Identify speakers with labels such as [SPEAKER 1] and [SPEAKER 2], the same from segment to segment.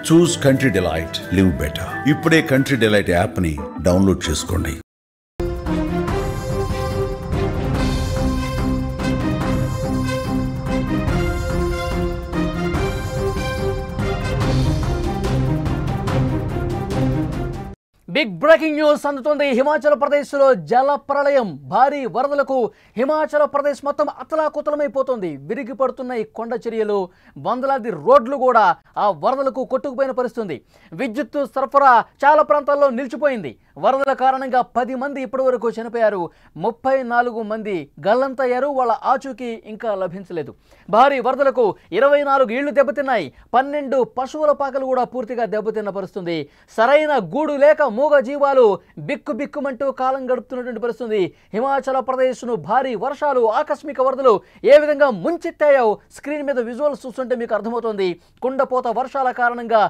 [SPEAKER 1] చూస్ country delight, live better. ఇప్పుడే country delight యాప్ని download చేసుకోండి.
[SPEAKER 2] బిగ్ బ్రేకింగ్ న్యూస్ అందుతుంది. హిమాచల్ ప్రదేశ్లో జల ప్రళయం, భారీ వరదలకు హిమాచల్ ప్రదేశ్ మొత్తం అతలాకుతలమైపోతుంది. విరిగి పడుతున్న ఈ కొండ చర్యలు, వందలాది రోడ్లు కూడా ఆ వరదలకు కొట్టుకుపోయిన పరిస్థితుంది. విద్యుత్ సరఫరా చాలా ప్రాంతాల్లో నిలిచిపోయింది. వరదల కారణంగా 10 మంది ఇప్పటి వరకు చనిపోయారు. 34 మంది గల్లంతయ్యారు. వాళ్ళ ఆచూకీ ఇంకా లభించలేదు. భారీ వరదలకు 24 ఇళ్లు దెబ్బతిన్నాయి. 12 పశువుల పాకలు కూడా పూర్తిగా దెబ్బతిన్న పరిస్థితుంది. సరైన గూడు లేక మూగ జీవాలు బిక్కుమంటూ కాలం గడుపుతున్నటువంటి పరిస్థితుంది. హిమాచల్ ప్రదేశ్ను భారీ వర్షాలు, ఆకస్మిక వరదలు ఏ విధంగా ముంచెత్తాయో స్క్రీన్ మీద విజువల్స్ చూస్తుంటే మీకు అర్థమవుతోంది. కుండపోత వర్షాల కారణంగా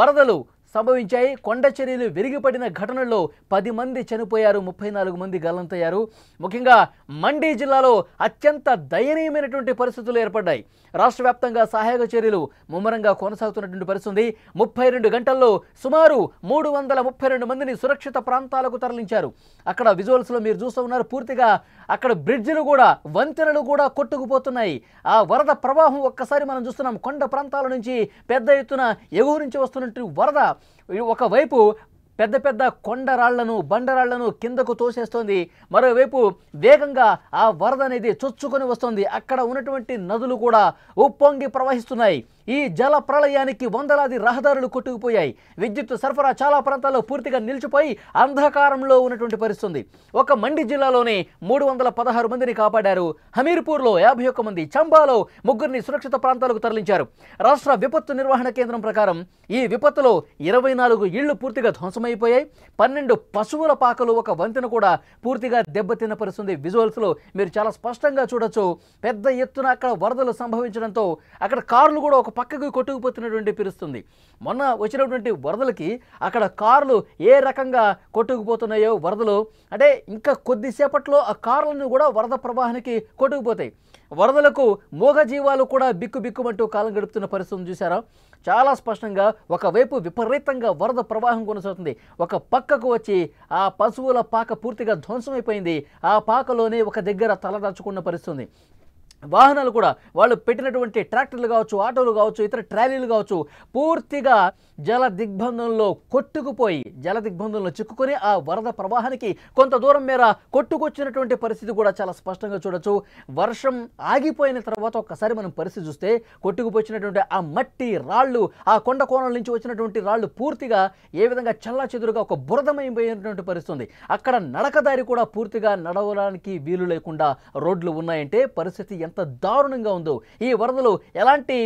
[SPEAKER 2] వరదలు సంభవించాయి. కొండ చర్యలు విరిగిపడిన ఘటనల్లో 10 మంది చనిపోయారు, 34 మంది గల్లంతయ్యారు. ముఖ్యంగా మండి జిల్లాలో అత్యంత దయనీయమైనటువంటి పరిస్థితులు ఏర్పడ్డాయి. రాష్ట్ర వ్యాప్తంగా సహాయక చర్యలు ముమ్మరంగా కొనసాగుతున్నటువంటి పరిస్థితి. 32 గంటల్లో సుమారు 332 మందిని సురక్షిత ప్రాంతాలకు తరలించారు. అక్కడ విజువల్స్లో మీరు చూస్తూ ఉన్నారు. పూర్తిగా అక్కడ బ్రిడ్జిలు కూడా, వంతెనలు కూడా కొట్టుకుపోతున్నాయి. ఆ వరద ప్రవాహం ఒక్కసారి మనం చూస్తున్నాం. కొండ ప్రాంతాల నుంచి పెద్ద ఎత్తున ఎగువ నుంచి వస్తున్నట్టు వరద ఒకవైపు పెద్ద పెద్ద కొండరాళ్లను, బండరాళ్లను కిందకు తోసేస్తోంది. మరోవైపు వేగంగా ఆ వరద అనేది చొచ్చుకొని వస్తుంది. అక్కడ ఉన్నటువంటి నదులు కూడా ఉప్పొంగి ప్రవహిస్తున్నాయి. ఈ జల ప్రళయానికి వందలాది రహదారులు కొట్టుకుపోయాయి. విద్యుత్ సరఫరా చాలా ప్రాంతాల్లో పూర్తిగా నిలిచిపోయి అంధకారంలో ఉన్నటువంటి పరిస్థితి. ఒక మండి జిల్లాలోనే 316 మందిని కాపాడారు. హమీర్పూర్లో 51 మంది, చంబాలో 3 సురక్షిత ప్రాంతాలకు తరలించారు. రాష్ట్ర విపత్తు నిర్వహణ కేంద్రం ప్రకారం ఈ విపత్తులో 24 ఇళ్లు పూర్తిగా ధ్వంసమైపోయాయి. 12 పశువుల పాకలు, ఒక వంతెన కూడా పూర్తిగా దెబ్బతిన్న పరిస్థితి. విజువల్స్లో మీరు చాలా స్పష్టంగా చూడొచ్చు. పెద్ద ఎత్తున అక్కడ వరదలు సంభవించడంతో అక్కడ కార్లు కూడా ఒక పక్కకు కొట్టుకుపోతున్నటువంటి పరిస్థితి. మొన్న వచ్చినటువంటి వరదలకి అక్కడ కార్లు ఏ రకంగా కొట్టుకుపోతున్నాయో వరదలు, అంటే ఇంకా కొద్దిసేపట్లో ఆ కార్లను కూడా వరద ప్రవాహానికి కొట్టుకుపోతాయి. వరదలకు మూగ జీవాలు కూడా బిక్కుమంటూ కాలం గడుపుతున్న పరిస్థితిని చూసారా? చాలా స్పష్టంగా ఒకవైపు విపరీతంగా వరద ప్రవాహం కొనసాగుతుంది. ఒక పక్కకు వచ్చి ఆ పశువుల పాక పూర్తిగా ధ్వంసమైపోయింది. ఆ పాకలోనే ఒక దగ్గర తలదాచుకున్న పరిస్థితి. వాహనాలు కూడా, వాళ్ళు పెట్టినటువంటి ట్రాక్టర్లు కావచ్చు, ఆటోలు కావచ్చు, ఇతర ట్రాలీలు కావచ్చు, పూర్తిగా జల దిగ్బంధంలో కొట్టుకుపోయి, జల దిగ్బంధంలో చిక్కుకొని ఆ వరద ప్రవాహానికి కొంత దూరం మేర కొట్టుకొచ్చినటువంటి పరిస్థితి కూడా చాలా స్పష్టంగా చూడొచ్చు. వర్షం ఆగిపోయిన తర్వాత ఒక్కసారి మనం పరిస్థితి చూస్తే కొట్టుకుపోయినటువంటి ఆ మట్టి, రాళ్ళు, ఆ కొండ కోణాల నుంచి వచ్చినటువంటి రాళ్ళు పూర్తిగా ఏ విధంగా చల్లా చెదురుగా ఒక బురదమైపోయినటువంటి పరిస్థితి. అక్కడ నడకదారి కూడా పూర్తిగా నడవడానికి వీలు లేకుండా రోడ్లు ఉన్నాయంటే పరిస్థితి ఎంత దారుణంగా ఉందో. ఈ వరదలు ఎలాంటి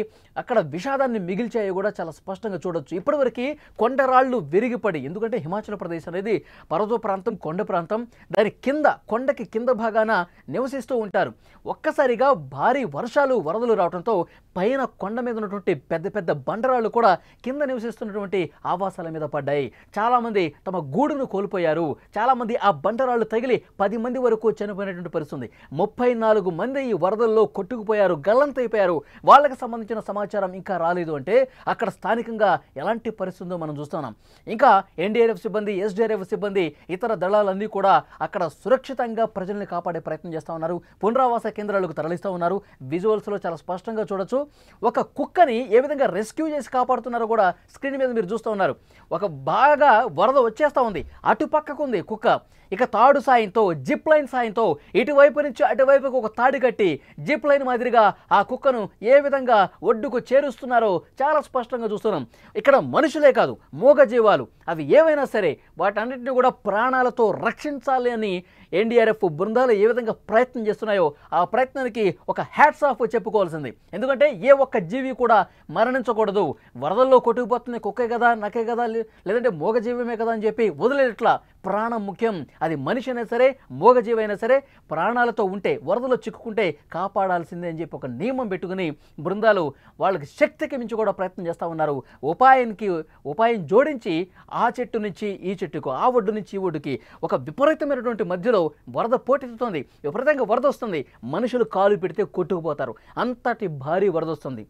[SPEAKER 2] అక్కడ విషాదాన్ని మిగిల్చాయో కూడా చాలా స్పష్టంగా చూడొచ్చు. ఇప్పటివరకు కొండరాళ్ళు విరిగిపడి, ఎందుకంటే హిమాచల్ ప్రదేశ్ అనేది పర్వత ప్రాంతం, కొండ ప్రాంతం, దాని కింద, కొండకి కింద భాగాన నివసిస్తూ ఉంటారు. ఒక్కసారిగా భారీ వర్షాలు, వరదలు రావడంతో పైన కొండ మీద ఉన్నటువంటి పెద్ద పెద్ద బండరాళ్ళు కూడా కింద నివసిస్తున్నటువంటి ఆవాసాల మీద పడ్డాయి. చాలామంది తమ గూడును కోల్పోయారు. చాలామంది ఆ బండరాళ్ళు తగిలి 10 మంది వరకు చనిపోయినటువంటి పరిస్థితి. 34 మంది ఈ వరదల్లో కొట్టుకుపోయారు, గల్లంతైపోయారు. వాళ్ళకి సంబంధించిన సమాచారం ఇంకా రాలేదు. అంటే అక్కడ స్థానికంగా ఎలాంటి పరిస్థితి ఉందో మనం చూస్తున్నాం. ఇంకా ఎన్డీఆర్ఎఫ్ సిబ్బంది, ఎస్డీఆర్ఎఫ్ సిబ్బంది, ఇతర దళాలన్నీ కూడా అక్కడ సురక్షితంగా ప్రజల్ని కాపాడే ప్రయత్నం చేస్తూ ఉన్నారు. పునరావాస కేంద్రాలకు తరలిస్తూ ఉన్నారు. విజువల్స్లో చాలా స్పష్టంగా చూడొచ్చు. ఒక కుక్కని ఏ విధంగా రెస్క్యూ చేసి కాపాడుతున్నారో కూడా స్క్రీన్ మీద మీరు చూస్తూ ఉన్నారు. ఒక బాగా వరద వచ్చేస్తూ ఉంది, అటుపక్కకు ఉంది కుక్క. ఇక తాడు సాయంతో, జిప్ లైన్ సాయంతో ఇటువైపు నుంచి అటువైపుకు ఒక తాడు కట్టి జిప్ లైన్ మాదిరిగా ఆ కుక్కను ఏ విధంగా ఒడ్డుకు చేరుస్తున్నారో చాలా స్పష్టంగా చూస్తున్నాం. ఇక్కడ మనుషులే కాదు, మూగ జీవాలు, అవి ఏవైనా సరే వాటన్నిటిని కూడా ప్రాణాలతో రక్షించాలి అని ఎన్డీఆర్ఎఫ్ బృందాలు ఏ విధంగా ప్రయత్నం చేస్తున్నాయో ఆ ప్రయత్నానికి ఒక హ్యాట్స్ ఆఫ్ చెప్పుకోవాల్సింది. ఎందుకంటే ఏ ఒక్క జీవి కూడా మరణించకూడదు. వరదల్లో కొట్టుకుపోతుంది కుక్కే కదా, నక్కే కదా, లేదంటే మూగ జీవమే కదా అని చెప్పి వదిలేట్లా. ప్రాణం ముఖ్యం. అది మనిషి అయినా సరే, మూగజీవి అయినా సరే, ప్రాణాలతో ఉంటే, వరదలో చిక్కుకుంటే కాపాడాల్సిందే అని చెప్పి ఒక నియమం పెట్టుకుని బృందాలు వాళ్ళకి శక్తికి మించి కూడా ప్రయత్నం చేస్తూ ఉన్నారు. ఉపాయం జోడించి ఆ చెట్టు నుంచి ఈ చెట్టుకు, ఆ ఒడ్డు నుంచి ఈ ఒడ్డుకి ఒక విపరీతమైనటువంటి మధ్యలో వరద పోటెత్తుతోంది. విపరీతంగా వరద వస్తుంది. మనుషులు కాలు పెడితే కొట్టుకుపోతారు. అంతటి భారీ వరద వస్తుంది.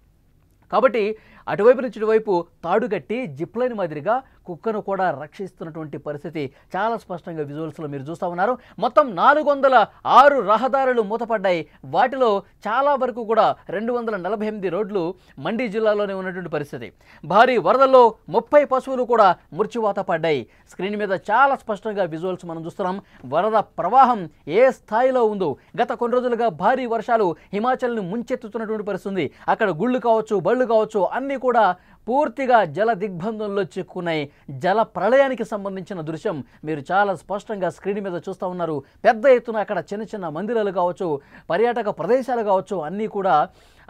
[SPEAKER 2] కాబట్టి అటువైపు నుంచి ఇటువైపు తాడుగట్టి జిప్లైన్ మాదిరిగా కుక్కను కూడా రక్షిస్తున్నటువంటి పరిస్థితి చాలా స్పష్టంగా విజువల్స్లో మీరు చూస్తూ ఉన్నారు. మొత్తం 406 రహదారులు మూతపడ్డాయి. వాటిలో చాలా వరకు కూడా 248 రోడ్లు మండి జిల్లాలోనే ఉన్నటువంటి పరిస్థితి. భారీ వరదల్లో 30 పశువులు కూడా మృత్యువాత పడ్డాయి. స్క్రీన్ మీద చాలా స్పష్టంగా విజువల్స్ మనం చూస్తున్నాం. వరద ప్రవాహం ఏ స్థాయిలో ఉందో. గత కొన్ని రోజులుగా భారీ వర్షాలు హిమాచల్ని ముంచెత్తుతున్నటువంటి పరిస్థితి. అక్కడ గుళ్ళు కావచ్చు, బళ్ళు కావచ్చు, అన్నీ కూడా పూర్తిగా జల దిగ్బంధంలో చిక్కున్నాయి. జల ప్రళయానికి సంబంధించిన దృశ్యం మీరు చాలా స్పష్టంగా స్క్రీన్ మీద చూస్తూ ఉన్నారు. పెద్ద ఎత్తున అక్కడ చిన్న చిన్న మందిరాలు కావచ్చు, పర్యాటక ప్రదేశాలు కావచ్చు, అన్నీ కూడా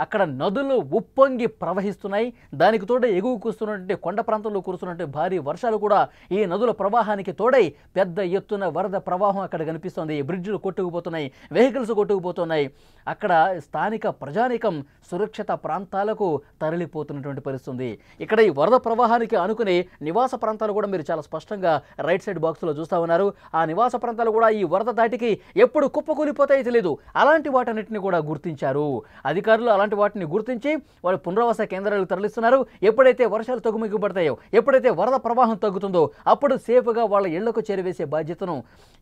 [SPEAKER 2] అక్కడ నదులు ఉప్పొంగి ప్రవహిస్తున్నాయి. దానికి తోడే ఎగువ కూస్తున్నటువంటి కొండ ప్రాంతంలో కురుస్తున్నటువంటి భారీ వర్షాలు కూడా ఈ నదుల ప్రవాహానికి తోడై పెద్ద ఎత్తున వరద ప్రవాహం అక్కడ కనిపిస్తుంది. బ్రిడ్జ్లు కొట్టుకుపోతున్నాయి, వెహికల్స్ కొట్టుకుపోతున్నాయి. అక్కడ స్థానిక ప్రజానీకం సురక్షిత ప్రాంతాలకు తరలిపోతున్నటువంటి పరిస్థితి. ఇక్కడ ఈ వరద ప్రవాహానికి అనుకునే నివాస ప్రాంతాలు కూడా మీరు చాలా స్పష్టంగా రైట్ సైడ్ బాక్స్లో చూస్తూ ఉన్నారు. ఆ నివాస ప్రాంతాలు కూడా ఈ వరద దాటికి ఎప్పుడు కుప్పకూలిపోతాయో తెలియదు. అలాంటి వాటన్నిటిని కూడా గుర్తించారు అధికారులు. అలాంటి వాటిని గుర్తించి వాళ్ళు పునరావాస కేంద్రాలకు తరలిస్తున్నారు. ఎప్పుడైతే వర్షాలు తగ్గుముగ్గుపడతాయో, ఎప్పుడైతే వరద ప్రవాహం తగ్గుతుందో అప్పుడు సేఫ్గా వాళ్ళ ఇళ్లకు చేరవేసే బాధ్యతను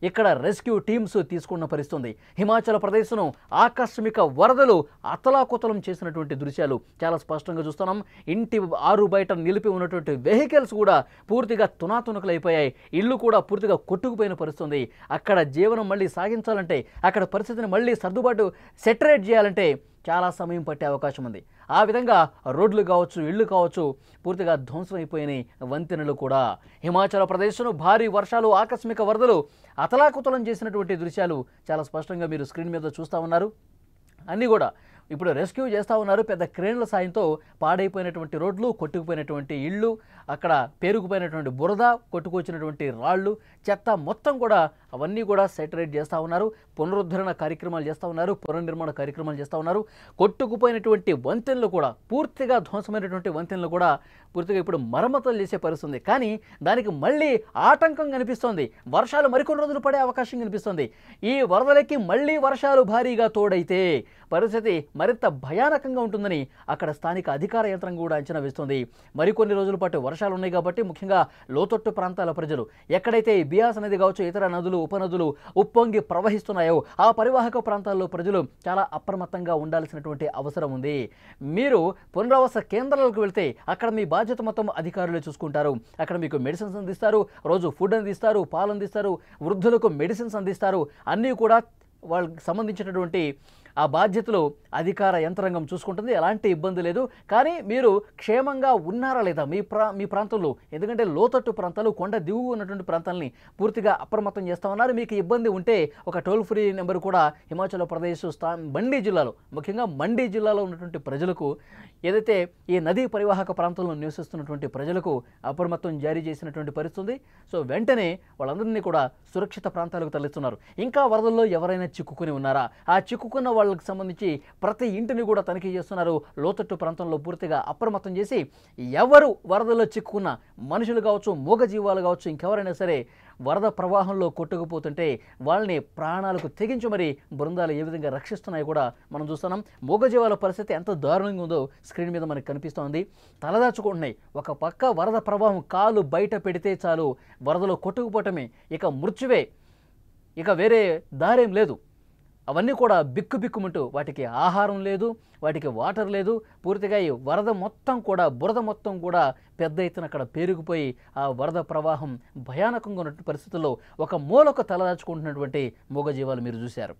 [SPEAKER 2] ఇక్కడ రెస్క్యూ టీమ్స్ తీసుకున్న పరిస్థితి. హిమాచల్ ప్రదేశ్ను ఆకస్మిక వరదలు అతలాకుతలం చేసినటువంటి దృశ్యాలు చాలా స్పష్టంగా చూస్తున్నాం. ఇంటి ఆరు బయట నిలిపి ఉన్నటువంటి వెహికల్స్ కూడా పూర్తిగా తునాతునకలైపోయాయి. ఇల్లు కూడా పూర్తిగా కొట్టుకుపోయిన పరిస్థితి. అక్కడ జీవనం మళ్ళీ సాగించాలంటే, అక్కడ పరిస్థితిని మళ్ళీ సర్దుబాటు సెటరేట్ చేయాలంటే చాలా సమయం పట్టే అవకాశం ఉంది. ఆ విధంగా రోడ్లు కావచ్చు, ఇళ్ళు కావచ్చు పూర్తిగా ధ్వంసమైపోయినాయి. వంతెనలు కూడా. హిమాచల్ ప్రదేశ్ను భారీ వర్షాలు, ఆకస్మిక వరదలు అతలాకుతలం చేసినటువంటి దృశ్యాలు చాలా స్పష్టంగా మీరు స్క్రీన్ మీద చూస్తూ ఉన్నారు. అన్నీ కూడా ఇప్పుడు రెస్క్యూ చేస్తూ ఉన్నారు. పెద్ద క్రేన్ల సాయంతో పాడైపోయినటువంటి రోడ్లు, కొట్టుకుపోయినటువంటి ఇళ్ళు, అక్కడ పేరుకుపోయినటువంటి బురద, కొట్టుకొచ్చినటువంటి రాళ్ళు, చెత్త మొత్తం కూడా అవన్నీ కూడా సెటరేట్ చేస్తూ ఉన్నారు. పునరుద్ధరణ కార్యక్రమాలు చేస్తూ ఉన్నారు, పునర్నిర్మాణ కార్యక్రమాలు చేస్తూ ఉన్నారు. కొట్టుకుపోయినటువంటి వంతెనలు కూడా, పూర్తిగా ధ్వంసమైనటువంటి వంతెనలు కూడా పూర్తిగా ఇప్పుడు మరమ్మతులు చేసే పరిస్థితుంది. కానీ దానికి మళ్ళీ ఆటంకం కనిపిస్తోంది. వర్షాలు మరికొన్ని రోజులు పడే అవకాశం కనిపిస్తుంది. ఈ వరదలకి మళ్ళీ వర్షాలు భారీగా తోడైతే పరిస్థితి మరింత భయానకంగా ఉంటుందని అక్కడ స్థానిక అధికార యంత్రాంగం కూడా అంచనా వేస్తుంది. మరికొన్ని రోజుల పాటు వర్షాలు ఉన్నాయి కాబట్టి ముఖ్యంగా లోతట్టు ప్రాంతాల ప్రజలు, ఎక్కడైతే బియాస్ నది కావచ్చు, ఇతర నదులు, ఉపనదులు ఉప్పొంగి ప్రవహిస్తున్నాయో ఆ పరివాహక ప్రాంతాల్లో ప్రజలు చాలా అప్రమత్తంగా ఉండాల్సినటువంటి అవసరం ఉంది. మీరు పునరావాస కేంద్రాలకు వెళ్తే అక్కడ మీ బాధ్యత మొత్తం అధికారులు చూసుకుంటారు. అక్కడ మీకు మెడిసిన్స్ అందిస్తారు, రోజు ఫుడ్ అందిస్తారు, పాలు అందిస్తారు, వృద్ధులకు మెడిసిన్స్ అందిస్తారు. అన్నీ కూడా వాళ్ళకి సంబంధించినటువంటి ఆ బాధ్యతలు అధికార యంత్రాంగం చూసుకుంటుంది. ఎలాంటి ఇబ్బంది లేదు. కానీ మీరు క్షేమంగా ఉన్నారా లేదా మీ ప్రాంతంలో, ఎందుకంటే లోతట్టు ప్రాంతాలు, కొండ దిగువ ఉన్నటువంటి ప్రాంతాలని పూర్తిగా అప్రమత్తం చేస్తూ ఉన్నారు. మీకు ఇబ్బంది ఉంటే ఒక టోల్ ఫ్రీ నెంబర్ కూడా హిమాచల్ ప్రదేశ్ మండి జిల్లాలో, ముఖ్యంగా మండి జిల్లాలో ఉన్నటువంటి ప్రజలకు, ఏదైతే ఈ నదీ పరివాహక ప్రాంతంలో నివసిస్తున్నటువంటి ప్రజలకు అప్రమత్తం జారీ చేసినటువంటి పరిస్థితి. సో వెంటనే వాళ్ళందరినీ కూడా సురక్షిత ప్రాంతాలకు తరలిస్తున్నారు. ఇంకా వరదల్లో ఎవరైనా చిక్కుకుని ఉన్నారా, ఆ చిక్కుకున్న వాళ్ళకి సంబంధించి ప్రతి ఇంటిని కూడా తనిఖీ చేస్తున్నారు. లోతట్టు ప్రాంతంలో పూర్తిగా అప్రమత్తం చేసి ఎవరు వరదల్లో చిక్కుకున్న మనుషులు కావచ్చు, మూగజీవాలు కావచ్చు, ఇంకెవరైనా సరే వరద ప్రవాహంలో కొట్టుకుపోతుంటే వాళ్ళని ప్రాణాలకు తెగించి మరి బృందాలు ఏ విధంగా రక్షిస్తున్నాయి కూడా మనం చూస్తున్నాం. మూగజీవాల పరిస్థితి ఎంత దారుణంగా ఉందో స్క్రీన్ మీద మనకు కనిపిస్తోంది. తలదాచుకుంటున్నాయి. ఒక పక్క వరద ప్రవాహం కాలు బయట పెడితే చాలు వరదలో కొట్టుకుపోవటమే, ఇక మృత్యువే, ఇక వేరే దారేం లేదు. అవన్నీ కూడా బిక్కుబిక్కుమంటూ, వాటికి ఆహారం లేదు, వాటికి వాటర్ లేదు. పూర్తిగా ఈ వరద మొత్తం కూడా, బురద మొత్తం కూడా పెద్ద ఎత్తున అక్కడ పేరుకుపోయి ఆ వరద ప్రవాహం భయానకంగా ఉన్నటువంటి పరిస్థితుల్లో ఒక మూలకు తలదాచుకుంటున్నటువంటి మూగజీవాలు మీరు చూశారు.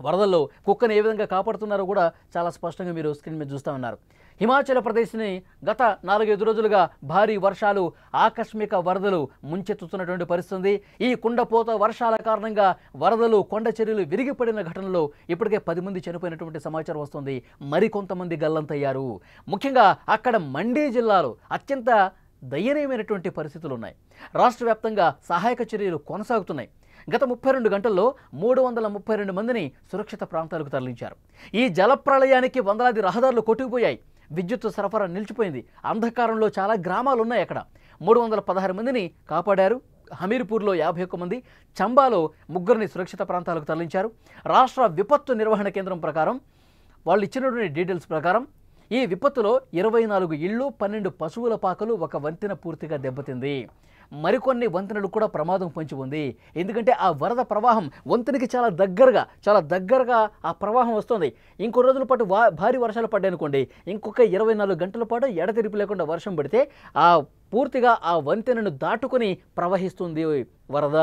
[SPEAKER 2] వరదల్లో కుక్కను ఏ విధంగా కాపాడుతున్నారో కూడా చాలా స్పష్టంగా మీరు స్క్రీన్ మీద చూస్తూ ఉన్నారు. హిమాచల్ ప్రదేశ్ని గత 4-5 రోజులుగా భారీ వర్షాలు, ఆకస్మిక వరదలు ముంచెత్తుతున్నటువంటి పరిస్థితి. ఈ కుండపోత వర్షాల కారణంగా వరదలు, కొండ చర్యలు విరిగిపడిన ఘటనలో ఇప్పటికే 10 మంది చనిపోయినటువంటి సమాచారం వస్తుంది. మరికొంతమంది గల్లంతయ్యారు. ముఖ్యంగా అక్కడ మండి జిల్లాలో అత్యంత దయనీయమైనటువంటి పరిస్థితులు ఉన్నాయి. రాష్ట్ర వ్యాప్తంగా సహాయక చర్యలు కొనసాగుతున్నాయి. గత 32 గంటల్లో 332 మందిని సురక్షిత ప్రాంతాలకు తరలించారు. ఈ జలప్రళయానికి వందలాది రహదారులు కొట్టుకుపోయాయి. విద్యుత్ సరఫరా నిలిచిపోయింది. అంధకారంలో చాలా గ్రామాలు ఉన్నాయి. అక్కడ 316 మందిని కాపాడారు. హమీర్పూర్లో 51 మంది, చంబాలో 3 సురక్షిత ప్రాంతాలకు తరలించారు. రాష్ట్ర విపత్తు నిర్వహణ కేంద్రం ప్రకారం, వాళ్ళు ఇచ్చినటువంటి డీటెయిల్స్ ప్రకారం ఈ విపత్తులో 24 ఇళ్ళు, 12 పశువుల పాకలు, ఒక వంతెన పూర్తిగా దెబ్బతింది. మరికొన్ని వంతెనలు కూడా ప్రమాదం పొంచి ఉంది. ఎందుకంటే ఆ వరద ప్రవాహం వంతెనకి చాలా దగ్గరగా ఆ ప్రవాహం వస్తుంది. ఇంకో రోజుల పాటు భారీ వర్షాలు పడ్డాయనుకోండి, ఇంకొక 24 గంటల పాటు ఎడతెరిపి లేకుండా వర్షం పడితే ఆ పూర్తిగా ఆ వంతెనను దాటుకొని ప్రవహిస్తుంది వరద.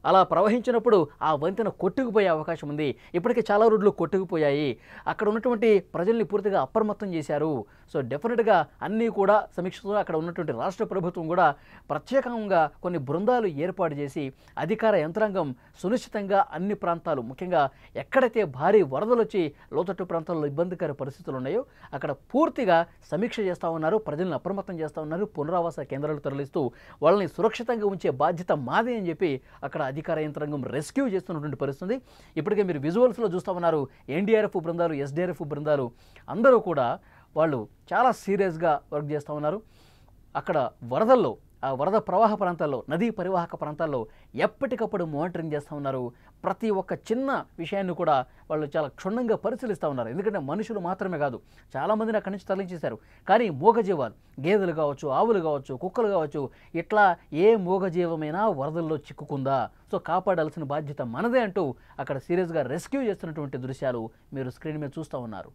[SPEAKER 2] అలా ప్రవహించినప్పుడు ఆ వంతెన కొట్టుకుపోయే అవకాశం ఉంది. ఇప్పటికే చాలా రోడ్లు కొట్టుకుపోయాయి. అక్కడ ఉన్నటువంటి ప్రజల్ని పూర్తిగా అప్రమత్తం చేశారు. సో డెఫినెట్గా అన్నీ కూడా సమీక్షతో అక్కడ ఉన్నటువంటి రాష్ట్ర ప్రభుత్వం కూడా ప్రత్యేకంగా కొన్ని బృందాలు ఏర్పాటు చేసి అధికార యంత్రాంగం సునిశ్చితంగా అన్ని ప్రాంతాలు, ముఖ్యంగా ఎక్కడైతే భారీ వరదలు వచ్చి లోతట్టు ప్రాంతాల్లో ఇబ్బందికర పరిస్థితులు ఉన్నాయో అక్కడ పూర్తిగా సమీక్ష చేస్తూ ఉన్నారు. ప్రజలను అప్రమత్తం చేస్తూ ఉన్నారు. పునరావాస కేంద్రాలు తరలిస్తూ వాళ్ళని సురక్షితంగా ఉంచే బాధ్యత మాదే అని చెప్పి అక్కడ అధికార యంత్రాంగం రెస్క్యూ చేస్తున్నటువంటి పరిస్థితి. ఇప్పటికే మీరు విజువల్స్లో చూస్తూ ఉన్నారు. ఎన్డీఆర్ఎఫ్ బృందాలు, ఎస్డీఆర్ఎఫ్ బృందాలు అందరూ కూడా వాళ్ళు చాలా సీరియస్గా వర్క్ చేస్తూ ఉన్నారు. అక్కడ వరదల్లో, ఆ వరద ప్రవాహ ప్రాంతాల్లో, నదీ పరివాహక ప్రాంతాల్లో ఎప్పటికప్పుడు మానిటరింగ్ చేస్తూ ఉన్నారు. ప్రతి ఒక్క చిన్న విషయాన్ని కూడా వాళ్ళు చాలా క్షుణ్ణంగా పరిశీలిస్తూ ఉన్నారు. ఎందుకంటే మనుషులు మాత్రమే కాదు, చాలామందిని అక్కడి నుంచి తరలించేశారు. కానీ మూగజీవాలు, గేదెలు కావచ్చు, ఆవులు కావచ్చు, కుక్కలు కావచ్చు, ఇట్లా ఏ మూగజీవమైనా వరదల్లో చిక్కుకుందా, సో కాపాడాల్సిన బాధ్యత మనదే అంటూ అక్కడ సీరియస్గా రెస్క్యూ చేస్తున్నటువంటి దృశ్యాలు మీరు స్క్రీన్ మీద చూస్తూ ఉన్నారు.